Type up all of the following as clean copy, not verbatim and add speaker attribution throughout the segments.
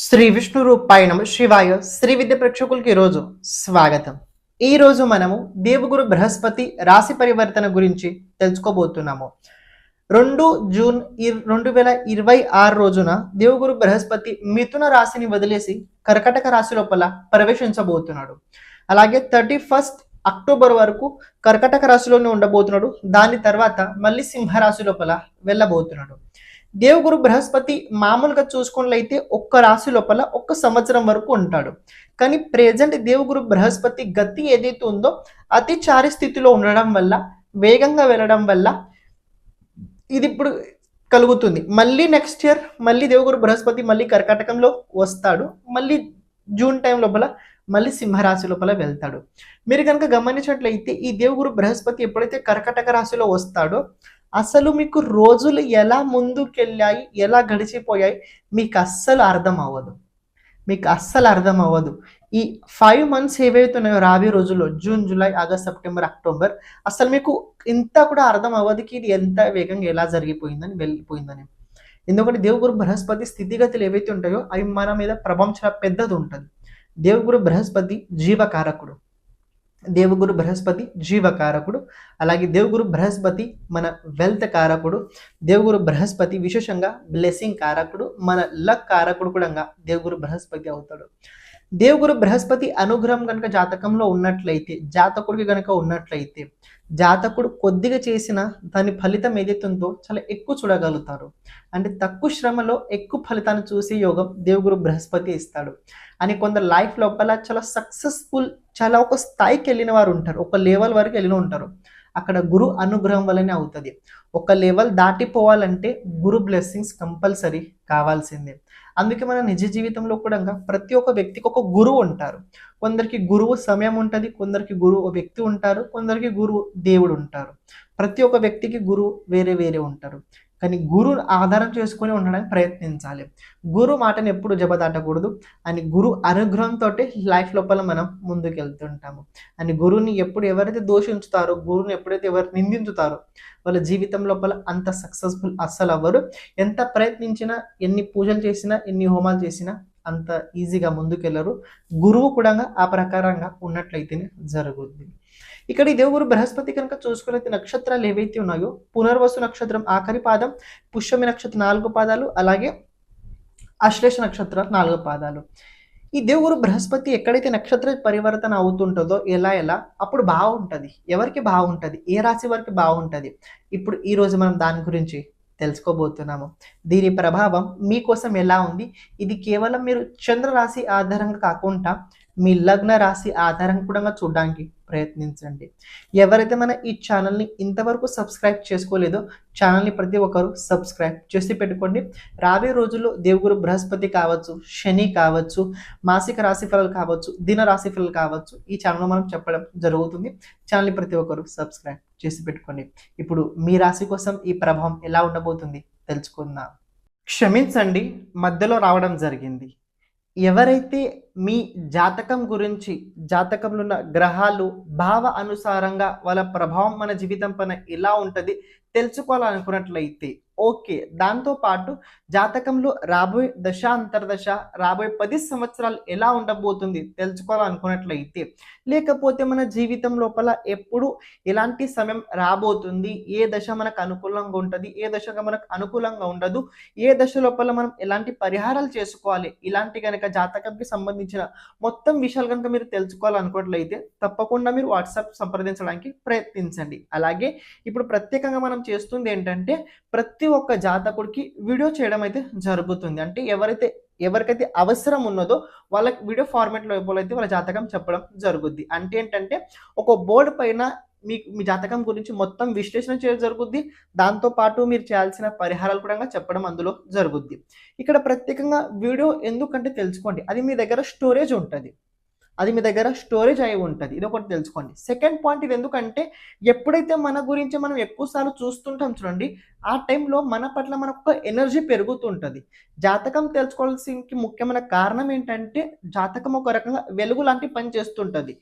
Speaker 1: శ్రీ విష్ణు రూపాయ నమ శివాయ శ్రీ విద్య ప్రేక్షకులకి ఈరోజు స్వాగతం. ఈరోజు మనము దేవగురు బృహస్పతి రాశి పరివర్తన గురించి తెలుసుకోబోతున్నాము. 2 జూన్ 2026 రోజున దేవగురు బృహస్పతి మిథున రాశిని వదిలేసి కర్కటక రాశి లోపల ప్రవేశించబోతున్నాడు. అలాగే 31 అక్టోబర్ వరకు కర్కటక రాశిలోనే ఉండబోతున్నాడు. దాని తర్వాత మళ్ళీ సింహరాశి లోపల వెళ్ళబోతున్నాడు. దేవగురు బృహస్పతి మామూలుగా చూసుకున్నట్లయితే ఒక్క రాశి లోపల ఒక్క సంవత్సరం వరకు ఉంటాడు. కానీ ప్రెజెంట్ దేవగురు బృహస్పతి గతి ఏదైతే ఉందో అతిచారి స్థితిలో ఉండడం వల్ల, వేగంగా వెళ్ళడం వల్ల ఇది ఇప్పుడు కలుగుతుంది. మళ్ళీ నెక్స్ట్ ఇయర్ మళ్ళీ దేవగురు బృహస్పతి మళ్ళీ కర్కాటకంలో వస్తాడు. మళ్ళీ జూన్ టైం లోపల మళ్ళీ సింహరాశి లోపల వెళ్తాడు. మీరు కనుక గమనించినట్లయితే ఈ దేవగురు బృహస్పతి ఎప్పుడైతే కర్కాటక రాశిలో వస్తాడో అసలు మీకు రోజులు ఎలా ముందుకెళ్ళాయి, ఎలా గడిచిపోయాయి మీకు అస్సలు అర్థం అవ్వదు. ఈ 5 months ఏవైతే ఉన్నాయో రాబోయే రోజుల్లో June, July, August, September, October అసలు మీకు ఇంత కూడా అర్థం అవ్వదు కి ఇది ఎంత వేగంగా ఎలా జరిగిపోయిందని వెళ్ళిపోయిందని. ఎందుకంటే దేవగురు బృహస్పతి స్థితిగతులు ఏవైతే ఉంటాయో అవి మన మీద ప్రభావం చాలా పెద్దది ఉంటుంది. దేవగురు బృహస్పతి జీవకారకుడు, అలాగే దేవగురు బృహస్పతి మన వెల్త్ కారకుడు, దేవగురు బృహస్పతి విశేషంగా బ్లెస్సింగ్ కారకుడు, మన లక్ కారకుడు కూడా దేవగురు బృహస్పతి అవుతాడు. దేవగురు బృహస్పతి అనుగ్రహం కనుక జాతకంలో ఉన్నట్లయితే, జాతకుడు కొద్దిగా చేసిన దాని ఫలితం ఏదైతే ఉందో చాలా ఎక్కువ చూడగలుగుతారు. అంటే తక్కువ శ్రమలో ఎక్కువ ఫలితాన్ని చూసే యోగం దేవగురు బృహస్పతి ఇస్తాడు. అని కొందరు లైఫ్ లోపల చాలా సక్సెస్ఫుల్, చాలా ఒక స్థాయికి వెళ్ళిన వారు ఉంటారు, ఒక లెవెల్ వరకు వెళ్ళిన ఉంటారు. అక్కడ గురు అనుగ్రహం వల్లనే అవుతుంది. ఒక లెవెల్ దాటిపోవాలంటే గురు బ్లెస్సింగ్స్ కంపల్సరీ కావాల్సిందే. అందుకే మన నిజ జీవితంలో కూడా ప్రతి ఒక్క వ్యక్తికి ఒక గురువు ఉంటారు. కొందరికి గురువు సమయం ఉంటుంది, కొందరికి గురువు వ్యక్తి ఉంటారు, కొందరికి గురువు దేవుడు ఉంటారు. ప్రతి ఒక్క వ్యక్తికి గురువు వేరే వేరే ఉంటారు. కానీ గురు ఆధారం చేసుకొని ఉండడానికి ప్రయత్నించాలి. గురు మాటను ఎప్పుడు జబదాటకూడదు. అని గురు అనుగ్రహంతో లైఫ్ లోపల మనం ముందుకు వెళ్తుంటాము. అని గురువుని ఎప్పుడు ఎవరైతే దోషించుతారో, గురువుని ఎప్పుడైతే ఎవరు నిందించుతారో వాళ్ళ జీవితం లోపల అంత సక్సెస్ఫుల్ అస్సలు అవ్వరు. ఎంత ప్రయత్నించినా, ఎన్ని పూజలు చేసినా, ఎన్ని హోమాలు చేసినా అంత ఈజీగా ముందుకెళ్ళరు. గురువు కూడా ఆ ప్రకారంగా ఉన్నట్లయితేనే జరుగుద్ది. ఇక్కడ ఈ దేవగురు బృహస్పతి కనుక చూసుకున్నైతే నక్షత్రాలు ఏవైతే ఉన్నాయో పునర్వసు నక్షత్రం ఆఖరి పాదం, పుష్యమి నక్షత్రం 4 పాదాలు, అలాగే అశ్లేష నక్షత్రం 4 పాదాలు. ఈ దేవగురు బృహస్పతి ఎక్కడైతే నక్షత్ర పరివర్తన అవుతుంటుందో ఎలా అప్పుడు బాగుంటుంది. ఎవరికి బాగుంటుంది, ఏ రాశి వారికి బాగుంటుంది, ఇప్పుడు ఈ రోజు మనం దాని గురించి తెలుసుకోబోతున్నాము. దీని ప్రభావం మీకోసం ఎలా ఉంది, ఇది కేవలం మీరు చంద్ర రాశి ఆధారంగా కాకుండా మీ లగ్న రాశి ఆధారంగా కూడా చూడడానికి ప్రయత్నించండి. ఎవరైతే మన ఈ ఛానల్ని ఇంతవరకు సబ్స్క్రైబ్ చేసుకోలేదో ఛానల్ని ప్రతి ఒక్కరు సబ్స్క్రైబ్ చేసి పెట్టుకోండి. రాబోయే రోజుల్లో దేవగురు బృహస్పతి కావచ్చు, శని కావచ్చు, మాసిక రాశి ఫలాలు కావచ్చు, దిన రాశి ఫలాలు కావచ్చు, ఈ ఛానల్లో మనం చెప్పడం జరుగుతుంది. ఛానల్ని ప్రతి ఒక్కరు సబ్స్క్రైబ్ చేసి పెట్టుకోండి. ఇప్పుడు మీ రాశి కోసం ఈ ప్రభావం ఎలా ఉండబోతుంది తెలుసుకుందాం. క్షమించండి, మధ్యలో రావడం జరిగింది. ఎవరైతే మీ జాతకం గురించి, జాతకంలో ఉన్న గ్రహాలు భావ అనుసారంగా వాళ్ళ ప్రభావం మన జీవితం పైన ఎలా ఉంటుంది తెలుసుకోవాలనుకున్నట్లయితే ఓకే. దాంతోపాటు జాతకంలో రాబోయే దశ అంతర్దశ, రాబోయే 10 సంవత్సరాలు ఎలా ఉండబోతుంది తెలుసుకోవాలనుకున్నట్లయితే, లేకపోతే మన జీవితం లోపల ఎప్పుడు ఎలాంటి సమయం రాబోతుంది, ఏ దశ మనకు అనుకూలంగా ఉంటుంది, ఏ దశగా మనకు అనుకూలంగా ఉండదు, ఏ దశ లోపల మనం ఎలాంటి పరిహారాలు చేసుకోవాలి, ఇలాంటి కనుక జాతకంకి సంబంధించిన మొత్తం విషయాలు కనుక మీరు తెలుసుకోవాలనుకున్నట్లయితే తప్పకుండా మీరు వాట్సాప్ సంప్రదించడానికి ప్రయత్నించండి. అలాగే ఇప్పుడు ప్రత్యేకంగా మనం చేస్తుంది ఏంటంటే ప్రతి ఒక్క జాతకుడికి వీడియో చేయడం అయితే జరుగుతుంది. అంటే ఎవరికైతే అవసరం ఉన్నదో వాళ్ళకి వీడియో ఫార్మాట్ లోపల అయితే వాళ్ళ జాతకం చెప్పడం జరుగుద్ది. అంటే ఏంటంటే ఒక బోర్డు పైన మీ జాతకం గురించి మొత్తం విశ్లేషణ చేయడం జరుగుద్ది. దాంతోపాటు మీరు చేయాల్సిన పరిహారాలు కూడా చెప్పడం అందులో జరుగుద్ది. ఇక్కడ ప్రత్యేకంగా వీడియో ఎందుకంటే తెలుసుకోండి, అది మీ దగ్గర స్టోరేజ్ ఉంటుంది, అయి ఉంటుంది. ఇది ఒకటి తెలుసుకోండి. సెకండ్ పాయింట్, ఇది ఎందుకంటే ఎప్పుడైతే మన గురించి మనం ఎక్కువసార్లు చూస్తుంటాం చూడండి, ఆ టైంలో మన పట్ల మనకు ఎనర్జీ పెరుగుతుంటుంది. జాతకం తెలుసుకోవాల్సిన ముఖ్యమైన కారణం ఏంటంటే జాతకం ఒక రకంగా వెలుగు లాంటి పని చేస్తుంటుంది.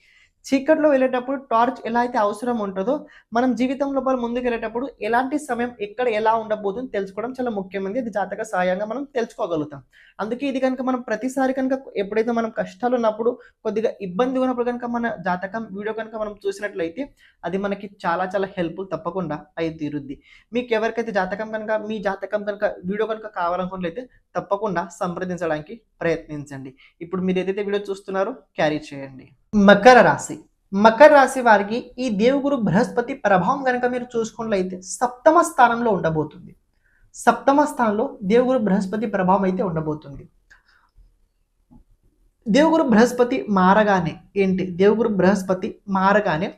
Speaker 1: చీకట్లో వెళ్ళేటప్పుడు టార్చ్ ఎలా అయితే అవసరం ఉంటుందో, మనం జీవితం లోపల ముందుకెళ్ళేటప్పుడు ఎలాంటి సమయం ఎక్కడ ఎలా ఉండబోతుందో తెలుసుకోవడం చాలా ముఖ్యమైనది. ఇది జాతక సహాయంగా మనం తెలుసుకోగలుగుతాం. అందుకే ఇది కనుక మనం ప్రతిసారి కనుక ఎప్పుడైతే మనం కష్టాలు ఉన్నప్పుడు, కొద్దిగా ఇబ్బంది ఉన్నప్పుడు కనుక మన జాతకం వీడియో కనుక మనం చూసినట్లయితే అది మనకి చాలా చాలా హెల్ప్‌ఫుల్ తప్పకుండా అయి తీరుద్ది. మీకు ఎవరికైతే జాతకం కనుక మీ జాతకం కనుక వీడియో కనుక కావాలనుకున్నట్లయితే తప్పకుండా సంప్రదించడానికి ప్రయత్నించండి. ఇప్పుడు మీరు ఏదైతే వీడియో చూస్తున్నారో క్యారీ చేయండి. మకర రాశి. మకర రాశి వారికి ఈ దేవుగురు బృహస్పతి ప్రభావం కనుక మీరు చూసుకున్నట్లయితే సప్తమ స్థానంలో ఉండబోతుంది. సప్తమ స్థానంలో దేవుగురు బృహస్పతి ప్రభావం అయితే ఉండబోతుంది. దేవుగురు బృహస్పతి మారగానే ఏంటి, దేవుగురు బృహస్పతి మారగానే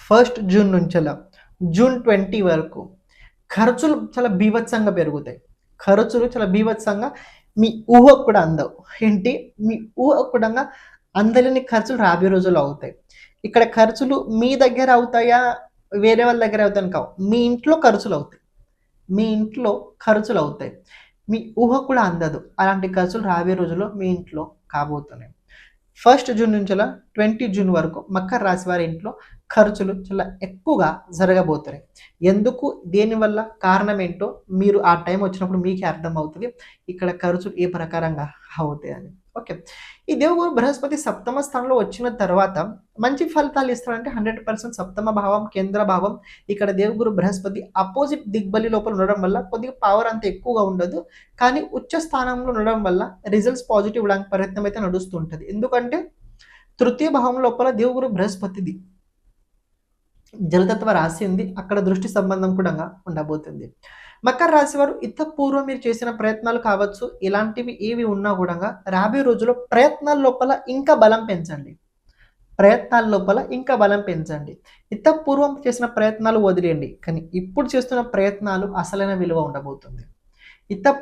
Speaker 1: 1 జూన్ నుంచి జూన్ 20 వరకు ఖర్చులు చాలా బీభత్సంగా పెరుగుతాయి. ఖర్చులు చాలా బీభత్సంగా మీ ఊహకు కూడా అందవు. ఏంటి, మీ ఊహకు కూడా అందలేని ఖర్చులు రాబోయే రోజుల్లో అవుతాయి. ఇక్కడ ఖర్చులు మీ దగ్గర అవుతాయా, వేరే వాళ్ళ దగ్గర అవుతాయని కావు. మీ ఇంట్లో ఖర్చులు అవుతాయి. మీ ఇంట్లో ఖర్చులు అవుతాయి. మీ ఊహ కూడా అందదు. అలాంటి ఖర్చులు రాబోయే రోజుల్లో మీ ఇంట్లో కాబోతున్నాయి. 1 జూన్ నుంచి 20 జూన్ వరకు మకర రాశి వారి ఇంట్లో ఖర్చులు చాలా ఎక్కువగా జరగబోతున్నాయి. ఎందుకు, దేనివల్ల, కారణం ఏంటో మీరు ఆ టైం వచ్చినప్పుడు మీకే అర్థమవుతుంది. ఇక్కడ ఖర్చులు ఏ ప్రకారంగా అవుతాయని. ఓకే, ఈ దేవుడు బృహస్పతి సప్తమ స్థానంలో వచ్చిన తర్వాత మంచి ఫలితాలు ఇస్తాడంటే 100% సప్తమ భావం, కేంద్ర భావం. ఇక్కడ దేవుగురు బృహస్పతి అపోజిట్ దిగ్బలి లోపల ఉండడం వల్ల కొద్దిగా పవర్ అంత ఎక్కువగా ఉండదు. కానీ ఉచ్చ స్థానంలో ఉండడం వల్ల రిజల్ట్స్ పాజిటివ్ ఇవ్వడానికి ప్రయత్నం అయితే నడుస్తుంటుంది. ఎందుకంటే తృతీయ భావం లోపల దేవుగురు బృహస్పతిది జలతత్వ రాశి ఉంది. అక్కడ దృష్టి సంబంధం కూడా ఉండబోతుంది. మకర రాశి వారు పూర్వం మీరు చేసిన ప్రయత్నాలు కావచ్చు, ఇలాంటివి ఏవి ఉన్నా కూడా రాబోయే రోజుల్లో ప్రయత్నాల లోపల ఇంకా బలం పెంచండి. ప్రయత్నాల లోపల ఇంకా బలం పెంచండి. పూర్వం చేసిన ప్రయత్నాలు వదిలేయండి. కానీ ఇప్పుడు చేస్తున్న ప్రయత్నాలు అసలైన విలువ ఉండబోతుంది.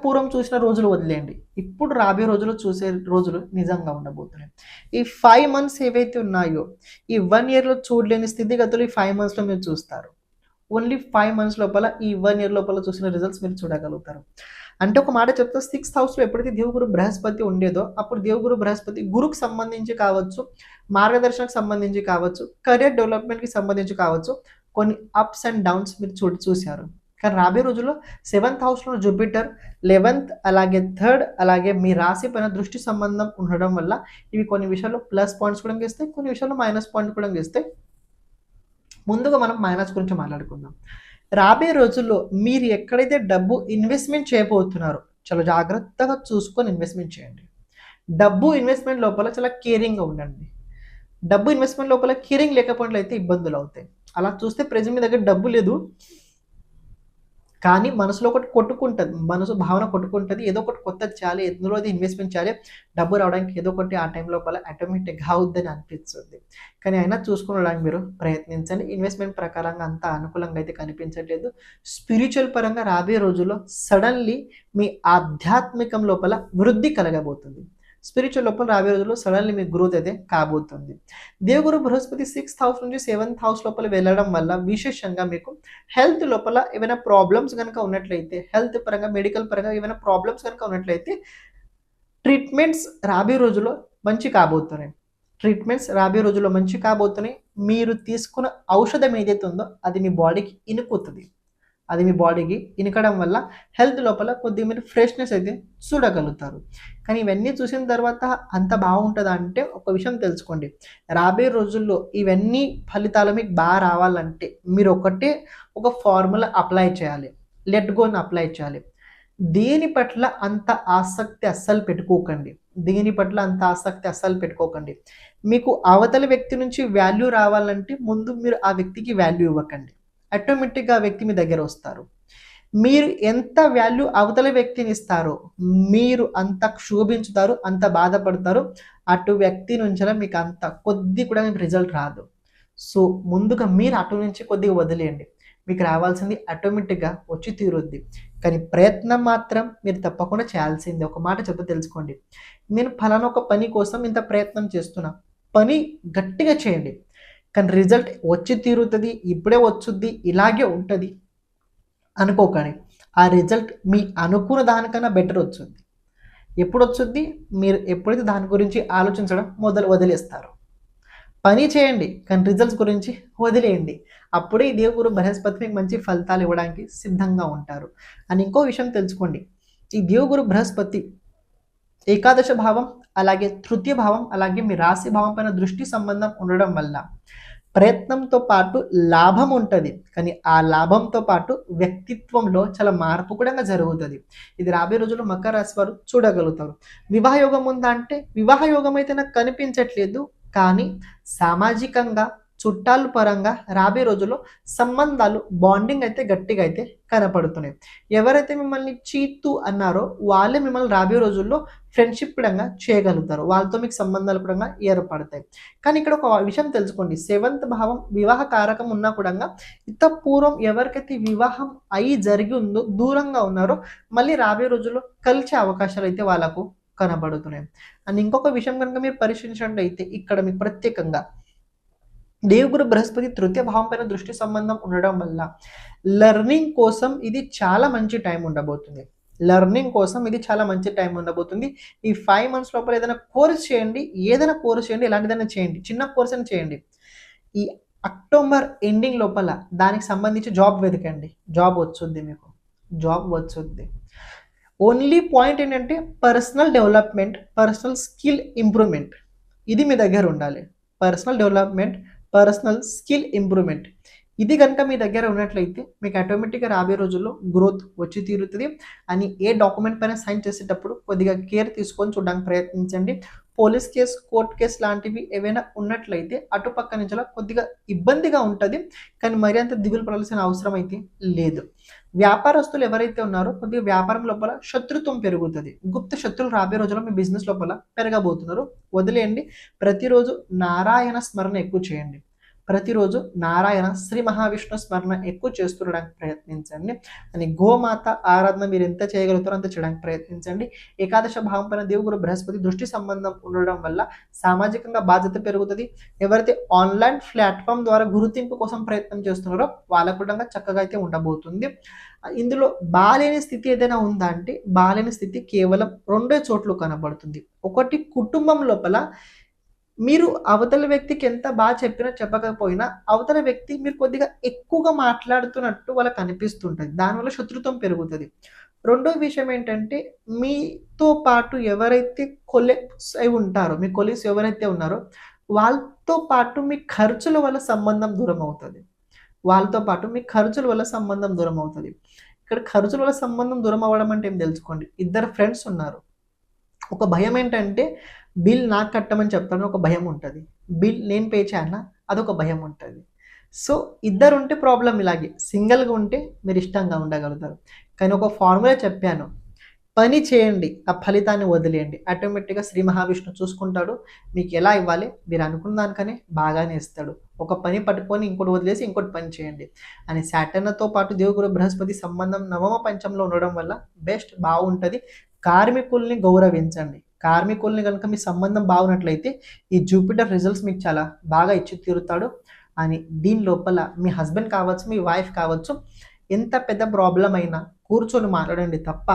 Speaker 1: పూర్వం చూసిన రోజులు వదిలేయండి. ఇప్పుడు రాబోయే రోజులు చూసే రోజులు నిజంగా ఉండబోతున్నాయి. ఈ 5 months ఏవైతే ఉన్నాయో, ఈ 1 yearలో చూడలేని స్థితిగతులు ఈ 5 monthsలో మీరు చూస్తారు. ఓన్లీ 5 months లోపల, ఈ 1 year లోపల చూసిన రిజల్ట్స్ మీరు చూడగలుగుతారు. అంటే ఒక మాట చెప్తే 6th హౌస్లో ఎప్పుడైతే దేవుగురు బృహస్పతి ఉండేదో అప్పుడు దేవుగురు బృహస్పతి గురుకు సంబంధించి కావచ్చు, మార్గదర్శనకు సంబంధించి కావచ్చు, కెరియర్ డెవలప్మెంట్కి సంబంధించి కావచ్చు, కొన్ని అప్స్ అండ్ డౌన్స్ మీరు చూశారు. కానీ రాబోయే రోజుల్లో 7th హౌస్లో జూపిటర్, 11th అలాగే 3rd అలాగే మీ రాశి పైన దృష్టి సంబంధం ఉండడం వల్ల ఇవి కొన్ని విషయాల్లో ప్లస్ పాయింట్స్ కూడా ఇస్తాయి, కొన్ని విషయాల్లో మైనస్ పాయింట్ కూడా ఇస్తాయి. ముందుగా మనం మైనస్ గురించి మాట్లాడుకుందాం. రాబోయే రోజుల్లో మీరు ఎక్కడైతే డబ్బు ఇన్వెస్ట్మెంట్ చేయబోతున్నారో చాలా జాగ్రత్తగా చూసుకొని ఇన్వెస్ట్మెంట్ చేయండి. డబ్బు ఇన్వెస్ట్మెంట్ లోపల చాలా కేరింగ్గా ఉండండి. డబ్బు ఇన్వెస్ట్మెంట్ లోపల కేరింగ్ లేకపోయినట్లయితే ఇబ్బందులు అవుతాయి. అలా చూస్తే ప్రజెంట్ మీ దగ్గర డబ్బు లేదు, కానీ మనసులో ఒకటి కొట్టుకుంటుంది, మనసు భావన కొట్టుకుంటుంది, ఏదో ఒకటి కొత్త చేయాలి, ఎందులో అది ఇన్వెస్ట్మెంట్ చేయాలి, డబ్బు రావడానికి ఏదో ఒకటి ఆ టైం లోపల ఆటోమేటిక్గా అవుద్దని అనిపిస్తుంది. కానీ అయినా చూసుకోవడానికి మీరు ప్రయత్నించండి. ఇన్వెస్ట్మెంట్ ప్రకారంగా అంత అనుకూలంగా అయితే కనిపించట్లేదు. స్పిరిచువల్ పరంగా రాబోయే రోజుల్లో సడన్లీ మీ ఆధ్యాత్మికం లోపల వృద్ధి కలగబోతుంది. స్పిరిచువల్ లోపల రాబోయే రోజుల్లో సడన్లీ మీ గ్రోత్ అయితే కాబోతుంది. దేవుగురు బృహస్పతి 6th హౌస్ నుంచి 7th హౌస్ లోపల వెళ్ళడం వల్ల విశేషంగా మీకు హెల్త్ లోపల ఏమైనా ప్రాబ్లమ్స్ కనుక ఉన్నట్లయితే, హెల్త్ పరంగా, మెడికల్ పరంగా ఏమైనా ప్రాబ్లమ్స్ కనుక ఉన్నట్లయితే ట్రీట్మెంట్స్ రాబోయే రోజుల్లో మంచి కాబోతున్నాయి. మీరు తీసుకున్న ఔషధం ఏదైతే ఉందో అది మీ బాడీకి ఇనుకుతుంది. అది మీ బాడీకి ఇనకడం వల్ల హెల్త్ లోపల కొద్దిగా మీరు ఫ్రెష్నెస్ అయితే చూడగలుగుతారు. కానీ ఇవన్నీ చూసిన తర్వాత అంత బాగుంటుందా అంటే ఒక విషయం తెలుసుకోండి. రాబోయే రోజుల్లో ఇవన్నీ ఫలితాలు మీకు బాగా రావాలంటే మీరు ఒక ఫార్ములా అప్లై చేయాలి. లెట్ గోని అప్లై చేయాలి. దేని పట్ల అంత ఆసక్తి అస్సలు పెట్టుకోకండి. మీకు అవతలి వ్యక్తి నుంచి వాల్యూ రావాలంటే ముందు మీరు ఆ వ్యక్తికి వాల్యూ ఇవ్వకండి. ఆటోమేటిక్గా ఆ వ్యక్తి మీ దగ్గర వస్తారు. మీరు ఎంత వాల్యూ అవతల వ్యక్తిని ఇస్తారో మీరు అంత క్షోభించుతారు, అంత బాధపడతారు. అటు వ్యక్తి నుంచి మీకు అంత కొద్ది కూడా రిజల్ట్ రాదు. సో ముందుగా మీరు అటు నుంచి కొద్దిగా వదిలేయండి. మీకు రావాల్సింది ఆటోమేటిక్గా వచ్చి తీరుద్ది. కానీ ప్రయత్నం మాత్రం మీరు తప్పకుండా చేయాల్సిందే. ఒక మాట చెప్పి తెలుసుకోండి. నేను ఫలానా ఒక పని కోసం ఇంత ప్రయత్నం చేస్తున్నా, పని గట్టిగా చేయండి. కానీ రిజల్ట్ వచ్చి తీరుతుంది, ఇప్పుడే వచ్చుద్ది, ఇలాగే ఉంటుంది అనుకోకండి. ఆ రిజల్ట్ మీ అనుకున్న దానికన్నా బెటర్ వచ్చుద్ది. ఎప్పుడు వచ్చుద్ది? మీరు ఎప్పుడైతే దాని గురించి ఆలోచించడం వదిలేస్తారో. పని చేయండి కానీ రిజల్ట్స్ గురించి వదిలేయండి. అప్పుడే ఈ దేవగురు బృహస్పతి మీకు మంచి ఫలితాలు ఇవ్వడానికి సిద్ధంగా ఉంటారు. అని ఇంకో విషయం తెలుసుకోండి, ఈ దేవగురు బృహస్పతి ఏకాదశ భావం, అలాగే తృతీయ భావం, అలాగే మీ రాశి భావం పైన దృష్టి సంబంధం ఉండడం వల్ల ప్రయత్నంతో పాటు లాభం ఉంటుంది. కానీ ఆ లాభంతో పాటు వ్యక్తిత్వంలో చాలా మార్పు కూడా జరుగుతుంది. ఇది రాబోయే రోజుల్లో మకర రాశి వారు చూడగలుగుతారు. వివాహ యోగం ఉందా అంటే వివాహ యోగం అయితే నాకు కనిపించట్లేదు, కానీ సామాజికంగా చుట్టాల పరంగా రాబోయే రోజుల్లో సంబంధాలు బాండింగ్ అయితే గట్టిగా అయితే కనపడుతున్నాయి. ఎవరైతే మిమ్మల్ని చీతు అన్నారో వాళ్ళే మిమ్మల్ని రాబోయే రోజుల్లో ఫ్రెండ్షిప్ కూడా చేయగలుగుతారు. వాళ్ళతో మీకు సంబంధాలు కూడా ఏర్పడతాయి. కానీ ఇక్కడ ఒక విషయం తెలుసుకోండి, 7th భావం వివాహ కారకం ఉన్నా కూడా ఇంత పూర్వం ఎవరికైతే వివాహం అయి జరిగి ఉందో దూరంగా ఉన్నారో మళ్ళీ రాబోయే రోజుల్లో కలిసే అవకాశాలు అయితే వాళ్ళకు కనబడుతున్నాయి. అండ్ ఇంకొక విషయం కనుక మీరు పరిశీలించినట్లయితే ఇక్కడ మీకు ప్రత్యేకంగా దేవగురు బృహస్పతి తృతీయ భావం పైన దృష్టి సంబంధం ఉండడం వల్ల లెర్నింగ్ కోసం ఇది చాలా మంచి టైం ఉండబోతుంది. లెర్నింగ్ కోసం ఇది చాలా మంచి టైం ఉండబోతుంది. ఈ 5 months లోపల ఏదైనా కోర్స్ చేయండి, ఎలాంటిదైనా చేయండి, చిన్న కోర్స్ అని చేయండి. ఈ అక్టోబర్ ఎండింగ్ లోపల దానికి సంబంధించి జాబ్ వెతకండి, జాబ్ వచ్చుద్ది, మీకు జాబ్ వచ్చుద్ది. ఓన్లీ పాయింట్ ఏంటంటే personal development, personal skill improvement ఇది మీ దగ్గర ఉండాలి. Personal development, personal skill improvement ఇది కనుక మీ దగ్గర ఉన్నట్లయితే మీకు ఆటోమేటిక్గా రాబోయే రోజుల్లో గ్రోత్ వచ్చి తీరుతుంది. అని ఏ డాక్యుమెంట్ పైన సైన్ చేసేటప్పుడు కొద్దిగా కేర్ తీసుకొని చూడడానికి ప్రయత్నించండి. పోలీస్ కేసు, కోర్ట్ కేసు లాంటివి ఏవైనా ఉన్నట్లయితే అటుపక్క నుంచి కొద్దిగా ఇబ్బందిగా ఉంటుంది, కానీ మరి అంత దిగులు పడాల్సిన అవసరం అయితే లేదు. వ్యాపారస్తులు ఎవరైతే ఉన్నారో కొద్దిగా వ్యాపారం లోపల శత్రుత్వం పెరుగుతుంది. గుప్త శత్రులు రాబోయే రోజుల్లో మీ బిజినెస్ లోపల పెరగబోతున్నారు, వదిలేయండి. ప్రతిరోజు నారాయణ స్మరణ ఎక్కువ చేయండి. ప్రతిరోజు నారాయణ శ్రీ మహావిష్ణు స్మరణ ఎక్కువ చేస్తుండడానికి ప్రయత్నించండి. అని గోమాత ఆరాధన మీరు ఎంత చేయగలుగుతారో అంత చేయడానికి ప్రయత్నించండి. ఏకాదశ భావం పైన దేవగురు బృహస్పతి దృష్టి సంబంధం ఉండడం వల్ల సామాజికంగా బాధ్యత పెరుగుతుంది. ఎవరైతే ఆన్లైన్ ప్లాట్ఫామ్ ద్వారా గుర్తింపు కోసం ప్రయత్నం చేస్తున్నారో వాళ్ళకు కూడా చక్కగా అయితే ఉండబోతుంది. ఇందులో బాలేని స్థితి ఏదైనా ఉందా అంటే బాలేని స్థితి కేవలం 2 చోట్ల కనబడుతుంది. ఒకటి, కుటుంబం లోపల మీరు అవతల వ్యక్తికి ఎంత బాగా చెప్పినా చెప్పకపోయినా అవతల వ్యక్తి మీరు కొద్దిగా ఎక్కువగా మాట్లాడుతున్నట్టు వాళ్ళకి అనిపిస్తుంటుంది, దానివల్ల శత్రుత్వం పెరుగుతుంది. రెండో విషయం ఏంటంటే మీతో పాటు ఎవరైతే కొలీగ్స్ అయి ఉంటారో, మీ కొలీగ్స్ ఎవరైతే ఉన్నారో వాళ్ళతో పాటు మీ ఖర్చుల వల్ల సంబంధం దూరం అవుతుంది. ఇక్కడ ఖర్చుల వల్ల సంబంధం దూరం అవ్వడం అంటే ఏం తెలుసుకోండి, ఇద్దరు ఫ్రెండ్స్ ఉన్నారు, ఒక భయం ఏంటంటే బిల్ నాకు కట్టమని చెప్తాను, ఒక భయం ఉంటుంది, బిల్ నేను పే చేయాలన్నా అదొక భయం ఉంటుంది. సో ఇద్దరు ఉంటే ప్రాబ్లం ఇలాగే, సింగిల్గా ఉంటే మీరు ఇష్టంగా ఉండగలుగుతారు. కానీ ఒక ఫార్ములా చెప్పాను, పని చేయండి, ఆ ఫలితాన్ని వదిలేయండి, ఆటోమేటిక్గా శ్రీ మహావిష్ణు చూసుకుంటాడు. మీకు ఎలా ఇవ్వాలి మీరు అనుకున్న దానికనే బాగానే ఇస్తాడు. ఒక పని పట్టుకొని ఇంకోటి వదిలేసి ఇంకోటి పని చేయండి. అని సాటర్న్తో పాటు దేవగురు బృహస్పతి సంబంధం నవమ పంచంలో ఉండడం వల్ల బెస్ట్ బాగుంటుంది. కార్మికుల్ని గౌరవించండి. కార్మికుల్ని కనుక మీ సంబంధం బాగున్నట్లయితే ఈ జూపిటర్ రిజల్ట్స్ మీకు చాలా బాగా ఇచ్చి తీరుతాడు. అని దీని లోపల మీ హస్బెండ్ కావచ్చు, మీ వైఫ్ కావచ్చు, ఎంత పెద్ద ప్రాబ్లం అయినా కూర్చొని మాట్లాడండి తప్ప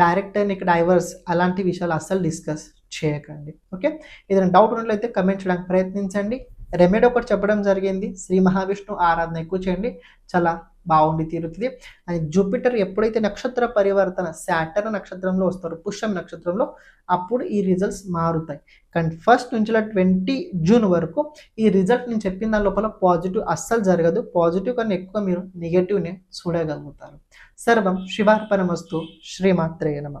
Speaker 1: డైరెక్ట్ నీకు డైవర్స్ అలాంటి విషయాలు అస్సలు డిస్కస్ చేయకండి. ఓకే, ఏదైనా డౌట్ ఉన్నట్లయితే కమెంట్ చేయడానికి ప్రయత్నించండి. రెమెడీ ఒకటి చెప్పడం జరిగింది, శ్రీ మహావిష్ణు ఆరాధన ఎక్కువ చేయండి, చాలా బాగుండి తీరుతుంది. అని జూపిటర్ ఎప్పుడైతే నక్షత్ర పరివర్తన సాటర్న్ నక్షత్రంలో వస్తారో, పుష్యం నక్షత్రంలో, అప్పుడు ఈ రిజల్ట్స్ మారుతాయి. కానీ 1st నుంచి 20 జూన్ వరకు ఈ రిజల్ట్ నేను చెప్పిన దాని లోపల పాజిటివ్ అస్సలు జరగదు. పాజిటివ్ కన్నా ఎక్కువ మీరు నెగటివ్నే చూడగలుగుతారు. సర్వం శివార్పణమస్తు. శ్రీమాత్రేయ నమః.